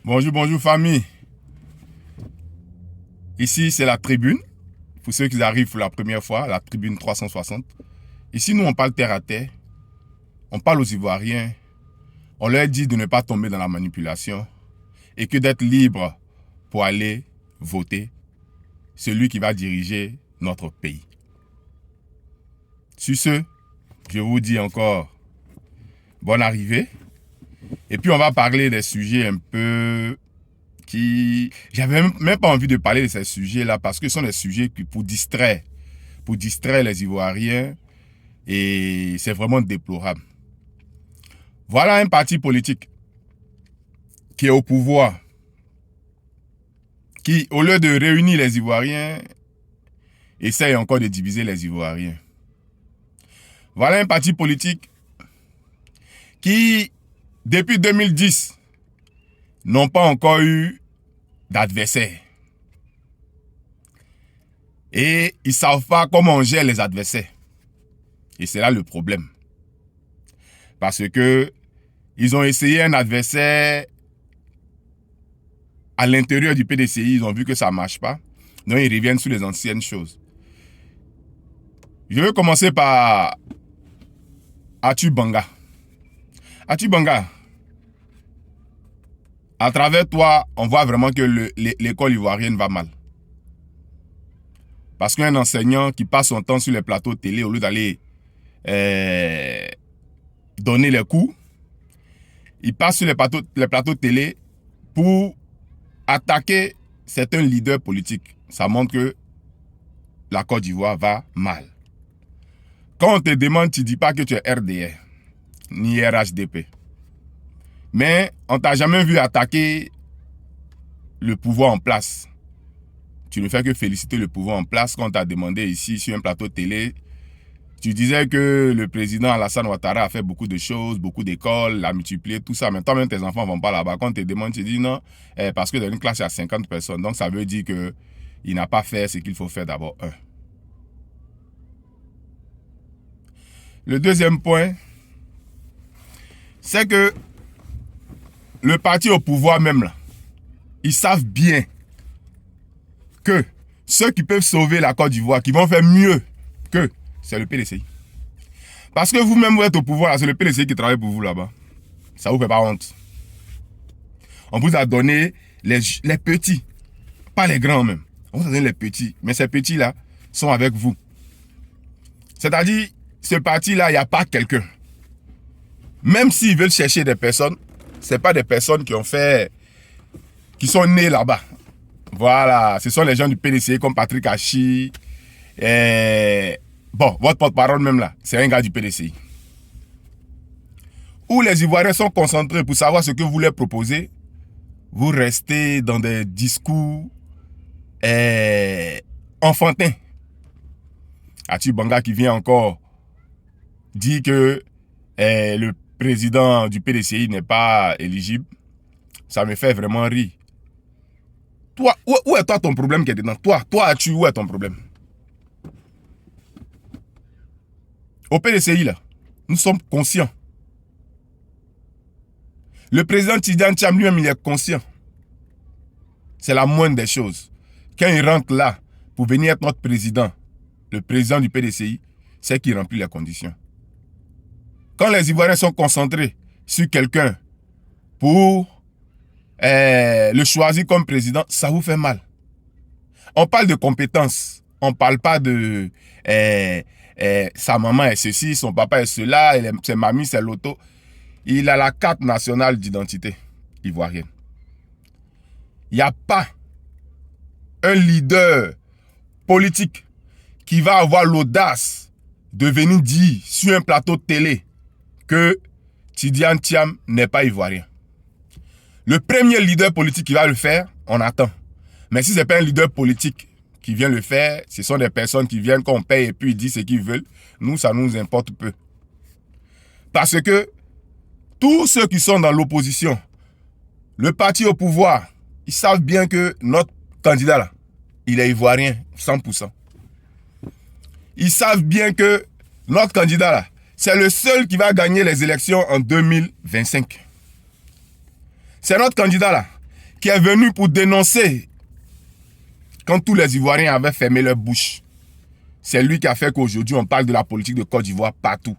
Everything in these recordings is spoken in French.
Bonjour, bonjour famille. Ici, c'est la tribune. Pour ceux qui arrivent pour la première fois, la tribune 360. Ici, nous, on parle terre à terre. On parle aux Ivoiriens. On leur dit de ne pas tomber dans la manipulation et que d'être libre pour aller voter celui qui va diriger notre pays. Sur ce, je vous dis encore bonne arrivée. Et puis, on va parler des sujets un peu qui... J'avais même pas envie de parler de ces sujets-là parce que ce sont des sujets pour distraire les Ivoiriens et c'est vraiment déplorable. Voilà un parti politique qui est au pouvoir, qui, au lieu de réunir les Ivoiriens, essaye encore de diviser les Ivoiriens. Voilà un parti politique qui, depuis 2010, n'ont pas encore eu d'adversaire. Et ils ne savent pas comment on gère les adversaires. Et c'est là le problème. Parce que ils ont essayé un adversaire à l'intérieur du PDCI, ils ont vu que ça ne marche pas. Donc ils reviennent sur les anciennes choses. Je vais commencer par Atou Banga. Atou Banga, à travers toi, on voit vraiment que l'école ivoirienne va mal. Parce qu'un enseignant qui passe son temps sur les plateaux télé au lieu d'aller donner les cours, il passe sur les plateaux télé pour attaquer certains leaders politiques. Ça montre que la Côte d'Ivoire va mal. Quand on te demande, tu ne dis pas que tu es RDR, ni RHDP. Mais on ne t'a jamais vu attaquer le pouvoir en place. Tu ne fais que féliciter le pouvoir en place. Quand on t'a demandé ici, sur un plateau télé, tu disais que le président Alassane Ouattara a fait beaucoup de choses, beaucoup d'écoles, l'a multiplié, tout ça. Mais toi-même, tes enfants ne vont pas là-bas. Quand on te demande, tu dis non, parce que dans une classe, il y a 50 personnes. Donc, ça veut dire qu'il n'a pas fait ce qu'il faut faire d'abord. Le deuxième point, c'est que le parti au pouvoir même, là, ils savent bien que ceux qui peuvent sauver la Côte d'Ivoire, qui vont faire mieux que, c'est le PDCI. Parce que vous-même, vous êtes au pouvoir, c'est le PDCI qui travaille pour vous là-bas. Ça vous fait pas honte. On vous a donné les petits, pas les grands même. On vous a donné les petits, mais ces petits-là sont avec vous. C'est-à-dire, ce parti-là, il n'y a pas quelqu'un. Même s'ils veulent chercher des personnes, ce n'est pas des personnes qui sont nées là-bas. Voilà, ce sont les gens du PDCI comme Patrick Hachi. Bon, votre porte-parole même là, c'est un gars du PDCI. Où les Ivoiriens sont concentrés pour savoir ce que vous leur proposez, vous restez dans des discours enfantins. Atou Banga qui vient encore dire que le président du PDCI n'est pas éligible, ça me fait vraiment rire. Toi, où est toi ton problème qui est dedans? Toi, Atou, où est ton problème? Au PDCI, là, nous sommes conscients. Le président Tidjane Thiam lui-même, il est conscient. C'est la moindre des choses. Quand il rentre là, pour venir être notre président, le président du PDCI, c'est qu'il remplit les conditions. Quand les Ivoiriens sont concentrés sur quelqu'un pour le choisir comme président, ça vous fait mal. On parle de compétences. On ne parle pas de sa maman est ceci, son papa est cela, ses mamies c'est l'auto. Il a la carte nationale d'identité ivoirienne. Il n'y a pas un leader politique qui va avoir l'audace de venir dire sur un plateau de télé que Tidjane Thiam n'est pas ivoirien. Le premier leader politique qui va le faire, on attend. Mais si ce n'est pas un leader politique qui vient le faire, ce sont des personnes qui viennent qu'on paye et puis ils disent ce qu'ils veulent. Nous, ça nous importe peu. Parce que tous ceux qui sont dans l'opposition, le parti au pouvoir, ils savent bien que notre candidat là, il est ivoirien, 100%. Ils savent bien que notre candidat là, c'est le seul qui va gagner les élections en 2025. C'est notre candidat là qui est venu pour dénoncer quand tous les Ivoiriens avaient fermé leur bouche. C'est lui qui a fait qu'aujourd'hui, on parle de la politique de Côte d'Ivoire partout.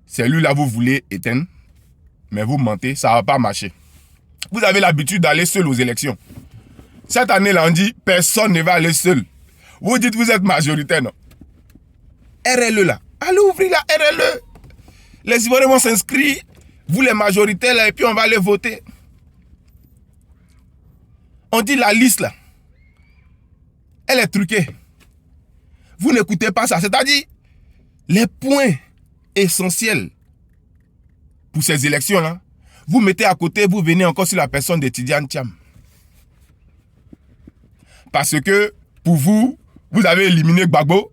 C'est lui là, vous voulez éteindre, mais vous mentez, ça ne va pas marcher. Vous avez l'habitude d'aller seul aux élections. Cette année-là, on dit, personne ne va aller seul. Vous dites, vous êtes majoritaire, non? RLE là, allez ouvrir la RLE. Les Ivoiriens vont s'inscrire, vous les majoritaires là, et puis on va aller voter. On dit la liste là, elle est truquée. Vous n'écoutez pas ça. C'est-à-dire, les points essentiels pour ces élections-là, vous mettez à côté, vous venez encore sur la personne de Tidiane Thiam. Parce que, pour vous, vous avez éliminé Gbagbo,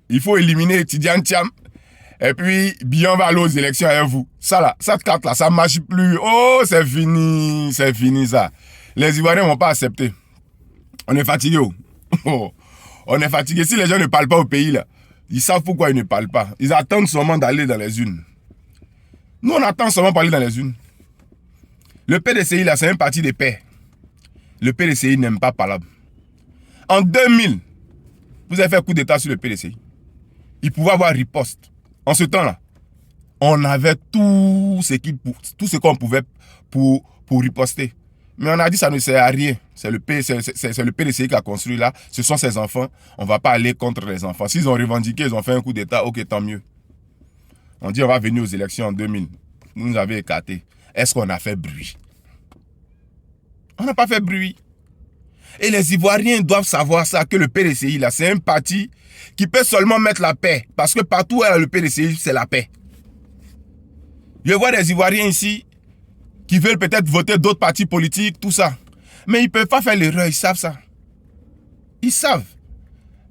il faut éliminer Tidiane Thiam, et puis, bien, on va aller aux élections avec vous. Ça là, cette carte-là, ça ne marche plus. Oh, c'est fini ça. Les Ivoiriens ne vont pas accepter. On est fatigué. Oh. On est fatigué. Si les gens ne parlent pas au pays, là, ils savent pourquoi ils ne parlent pas. Ils attendent seulement d'aller dans les urnes. Nous, on attend seulement d'aller dans les urnes. Le PDCI, là, c'est un parti de paix. Le PDCI n'aime pas parler. En 2000, vous avez fait un coup d'état sur le PDCI. Il pouvait avoir riposte. En ce temps-là, on avait tout ce qu'on pouvait pour riposter. Mais on a dit que ça ne sert à rien. C'est le PDCI qui a construit là. Ce sont ses enfants. On ne va pas aller contre les enfants. S'ils ont revendiqué, ils ont fait un coup d'état, ok, tant mieux. On dit on va venir aux élections en 2000. Vous nous avez écartés. Est-ce qu'on a fait bruit? On n'a pas fait bruit. Et les Ivoiriens doivent savoir ça, que le PDCI là, c'est un parti qui peut seulement mettre la paix. Parce que partout où il y a le PDCI, c'est la paix. Je vois des Ivoiriens ici qui veulent peut-être voter d'autres partis politiques, tout ça. Mais ils ne peuvent pas faire l'erreur, ils savent ça. Ils savent.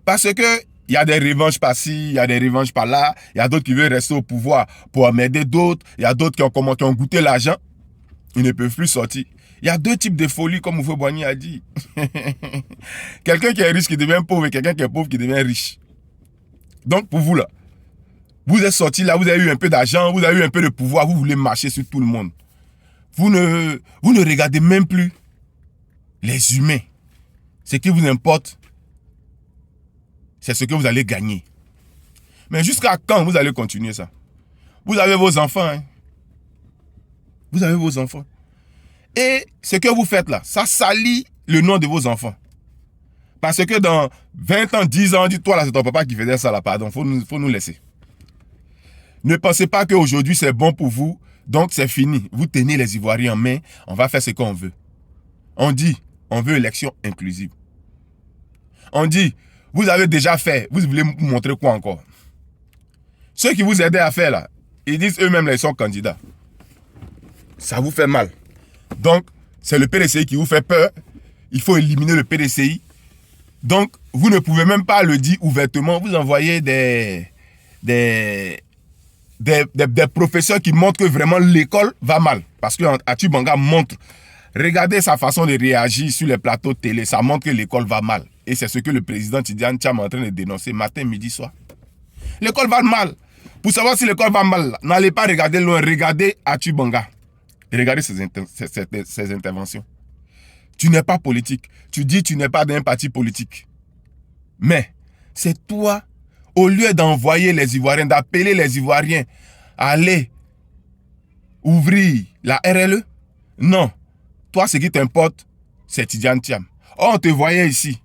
Parce que il y a des revanches par-ci, il y a des revanches par-là, il y a d'autres qui veulent rester au pouvoir pour emmerder d'autres, il y a d'autres qui ont goûté l'argent, ils ne peuvent plus sortir. Il y a deux types de folie, comme Oufo Boigny a dit. Quelqu'un qui est riche qui devient pauvre et quelqu'un qui est pauvre qui devient riche. Donc pour vous là, vous êtes sortis là, vous avez eu un peu d'argent, vous avez eu un peu de pouvoir, vous voulez marcher sur tout le monde. Vous ne regardez même plus les humains. Ce qui vous importe, c'est ce que vous allez gagner. Mais jusqu'à quand vous allez continuer ça? Vous avez vos enfants. Hein? Vous avez vos enfants. Et ce que vous faites là, ça salit le nom de vos enfants. Parce que dans 20 ans, 10 ans, on dit, toi là, c'est ton papa qui faisait ça là, pardon, faut nous laisser. Ne pensez pas qu'aujourd'hui c'est bon pour vous. Donc, c'est fini. Vous tenez les Ivoiriens en main. On va faire ce qu'on veut. On dit, on veut élection inclusive. On dit, vous avez déjà fait. Vous voulez vous montrer quoi encore? Ceux qui vous aidaient à faire là, ils disent eux-mêmes, là, ils sont candidats. Ça vous fait mal. Donc, c'est le PDCI qui vous fait peur. Il faut éliminer le PDCI. Donc, vous ne pouvez même pas le dire ouvertement. Vous envoyez des professeurs qui montrent que vraiment l'école va mal. Parce que Achi Banga montre, regardez sa façon de réagir sur les plateaux de télé, ça montre que l'école va mal. Et c'est ce que le président Tidiane Thiam est en train de dénoncer matin, midi, soir. L'école va mal. Pour savoir si l'école va mal, n'allez pas regarder loin, regardez Achi Banga. Regardez ses interventions. Tu n'es pas politique. Tu dis tu n'es pas d'un parti politique. Mais c'est toi, au lieu d'envoyer les Ivoiriens, d'appeler les Ivoiriens à aller ouvrir la RLE, non. Toi, ce qui t'importe, c'est Tidiane Thiam. Or, on te voyait ici,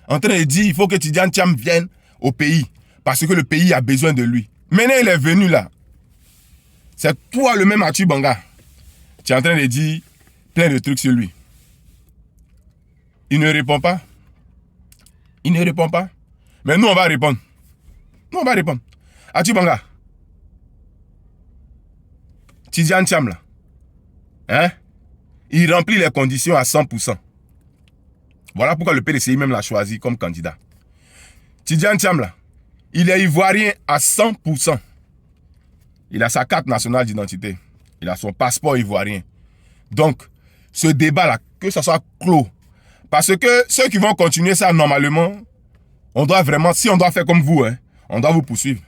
en train de dire il faut que Tidiane Thiam vienne au pays, parce que le pays a besoin de lui. Maintenant, il est venu là. C'est toi le même Achi Banga. Tu es en train de dire plein de trucs sur lui. Il ne répond pas. Il ne répond pas. Mais nous, on va répondre. Nous, on va répondre. Achi Banga. Tidiane Thiam là. Hein? Il remplit les conditions à 100%. Voilà pourquoi le PDCI même l'a choisi comme candidat. Tidiane Thiam là. Il est ivoirien à 100%. Il a sa carte nationale d'identité. Il a son passeport ivoirien. Donc, ce débat-là, que ça soit clos. Parce que ceux qui vont continuer ça normalement, on doit vraiment, si on doit faire comme vous, hein, on doit vous poursuivre.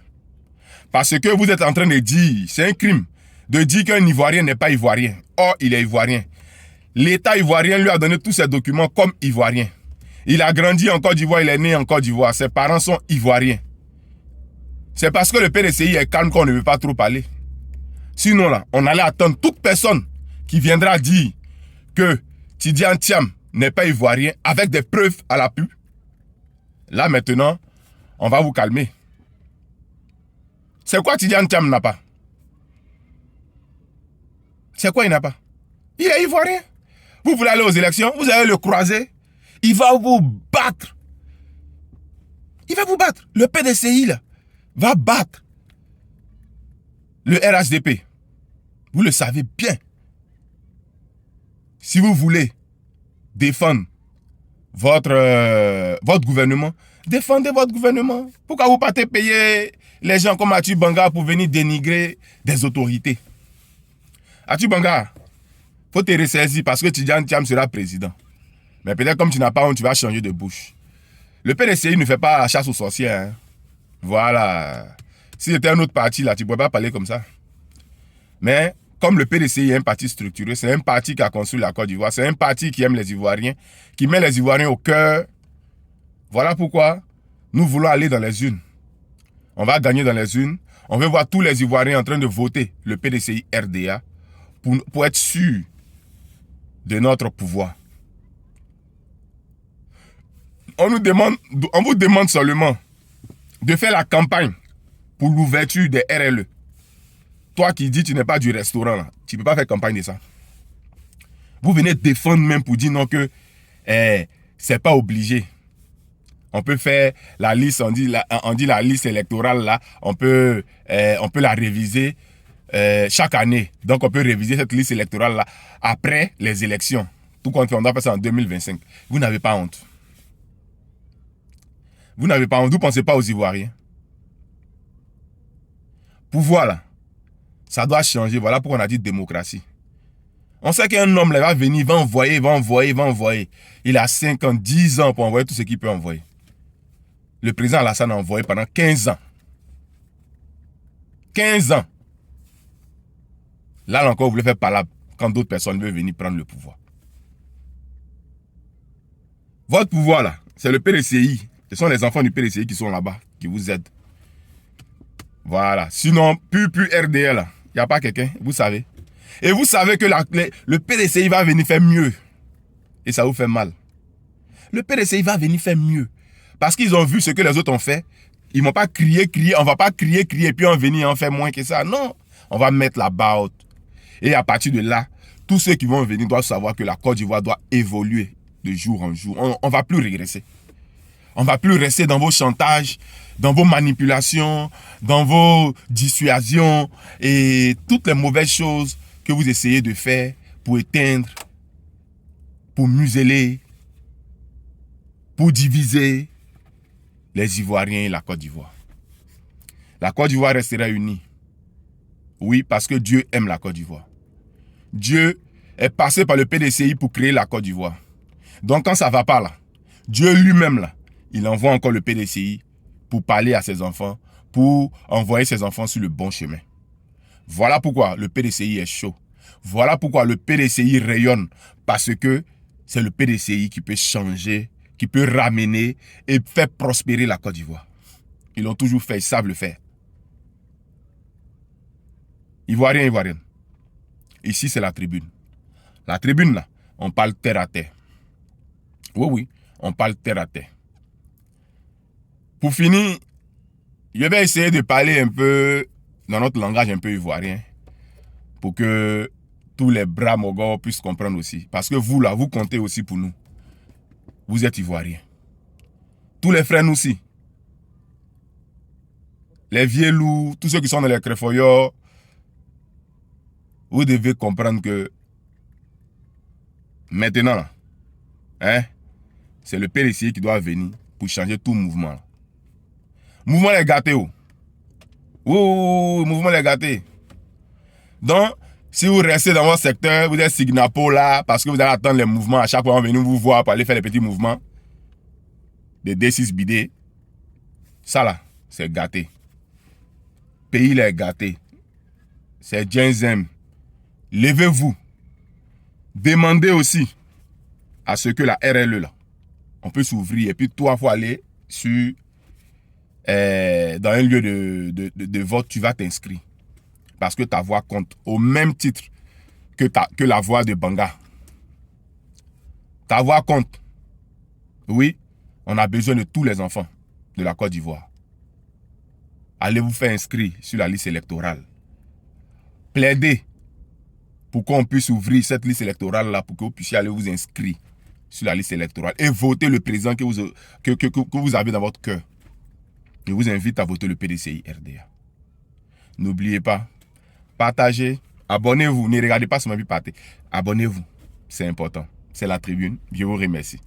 Parce que vous êtes en train de dire, c'est un crime, de dire qu'un Ivoirien n'est pas Ivoirien. Or, il est Ivoirien. L'État ivoirien lui a donné tous ses documents comme ivoirien. Il a grandi en Côte d'Ivoire, il est né en Côte d'Ivoire. Ses parents sont ivoiriens. C'est parce que le PDCI est calme qu'on ne veut pas trop parler. Sinon, là, on allait attendre toute personne qui viendra dire que Tidiane Thiam n'est pas ivoirien avec des preuves à l'appui. Là, maintenant, on va vous calmer. C'est quoi Tidiane Thiam n'a pas? C'est quoi il n'a pas? Il est ivoirien. Vous voulez aller aux élections, vous allez le croiser. Il va vous battre. Il va vous battre. Le PDCI, là, va battre le RHDP. Vous le savez bien. Si vous voulez défendre votre gouvernement, défendez votre gouvernement. Pourquoi vous partez payer les gens comme Atu Banga pour venir dénigrer des autorités? Atu Banga, il faut te ressaisir parce que Tidiane Thiam sera président. Mais peut-être comme tu n'as pas honte, tu vas changer de bouche. Le PDCI ne fait pas la chasse aux sorciers. Hein. Voilà. Si c'était un autre parti, là, tu ne pourrais pas parler comme ça. Mais comme le PDCI est un parti structuré, c'est un parti qui a construit la Côte d'Ivoire, c'est un parti qui aime les Ivoiriens, qui met les Ivoiriens au cœur. Voilà pourquoi nous voulons aller dans les urnes. On va gagner dans les urnes. On veut voir tous les Ivoiriens en train de voter le PDCI RDA pour être sûr de notre pouvoir. On vous demande seulement de faire la campagne pour l'ouverture des RLE. Toi qui dis que tu n'es pas du restaurant, là, tu ne peux pas faire campagne de ça. Vous venez défendre même pour dire non que c'est pas obligé. On peut faire la liste, on dit la liste électorale là, on peut la réviser chaque année. Donc on peut réviser cette liste électorale là après les élections. Tout compte fait, on doit faire ça en 2025. Vous n'avez pas honte. Vous n'avez pas honte. Vous ne pensez pas aux Ivoiriens. Pouvoir là, ça doit changer. Voilà pourquoi on a dit démocratie. On sait qu'un homme là, va venir, il va envoyer. Il a 5 ans, 10 ans pour envoyer tout ce qu'il peut envoyer. Le président Alassane a envoyé pendant 15 ans. 15 ans. Là encore, vous voulez faire palabre quand d'autres personnes veulent venir prendre le pouvoir. Votre pouvoir là, c'est le PDCI. Ce sont les enfants du PDCI qui sont là-bas, qui vous aident. Voilà. Sinon, plus RDL là. Il n'y a pas quelqu'un, vous savez. Et vous savez que le PDCI va venir faire mieux. Et ça vous fait mal. Le PDCI va venir faire mieux. Parce qu'ils ont vu ce que les autres ont fait. Ils ne vont pas crier. On ne va pas crier, et puis on va venir en faire moins que ça. Non. On va mettre la barre haute. Et à partir de là, tous ceux qui vont venir doivent savoir que la Côte d'Ivoire doit évoluer de jour en jour. On ne va plus régresser. On ne va plus rester dans vos chantages, dans vos manipulations, dans vos dissuasions et toutes les mauvaises choses que vous essayez de faire pour éteindre, pour museler, pour diviser les Ivoiriens et la Côte d'Ivoire. La Côte d'Ivoire restera unie. Oui, parce que Dieu aime la Côte d'Ivoire. Dieu est passé par le PDCI pour créer la Côte d'Ivoire. Donc quand ça ne va pas là, Dieu lui-même là, il envoie encore le PDCI pour parler à ses enfants, pour envoyer ses enfants sur le bon chemin. Voilà pourquoi le PDCI est chaud. Voilà pourquoi le PDCI rayonne. Parce que c'est le PDCI qui peut changer, qui peut ramener et faire prospérer la Côte d'Ivoire. Ils l'ont toujours fait, ils savent le faire. Ivoiriens, Ivoiriennes. Ici, c'est la tribune. La tribune, là, on parle terre à terre. Oui, on parle terre à terre. Pour finir, je vais essayer de parler un peu dans notre langage un peu ivoirien pour que tous les bras mogos puissent comprendre aussi. Parce que vous, là, vous comptez aussi pour nous. Vous êtes ivoiriens. Tous les frères nous aussi. Les vieux loups, tous ceux qui sont dans les créfoyeurs, vous devez comprendre que maintenant, là, hein, c'est le PDCI qui doit venir pour changer tout mouvement. Là. Mouvement les gâtés. Mouvement les gâtés. Donc, si vous restez dans votre secteur, vous êtes Signapo là, parce que vous allez attendre les mouvements. À chaque fois, on va venir vous voir pour aller faire les petits mouvements. Des D6 bidés. Ça là, c'est gâté. Pays les gâtés. C'est Genzem. Levez-vous. Demandez aussi à ce que la RLE, là, on peut s'ouvrir et puis toi, il faut aller sur, dans un lieu de vote, tu vas t'inscrire. Parce que ta voix compte au même titre que la voix de Banga. Ta voix compte. Oui, on a besoin de tous les enfants de la Côte d'Ivoire. Allez vous faire inscrire sur la liste électorale. Plaidez pour qu'on puisse ouvrir cette liste électorale-là, pour que vous puissiez aller vous inscrire sur la liste électorale et voter le président que vous avez dans votre cœur. Je vous invite à voter le PDCI RDA. N'oubliez pas, partagez, abonnez-vous, ne regardez pas seulement partir. Abonnez-vous, c'est important. C'est la tribune. Je vous remercie.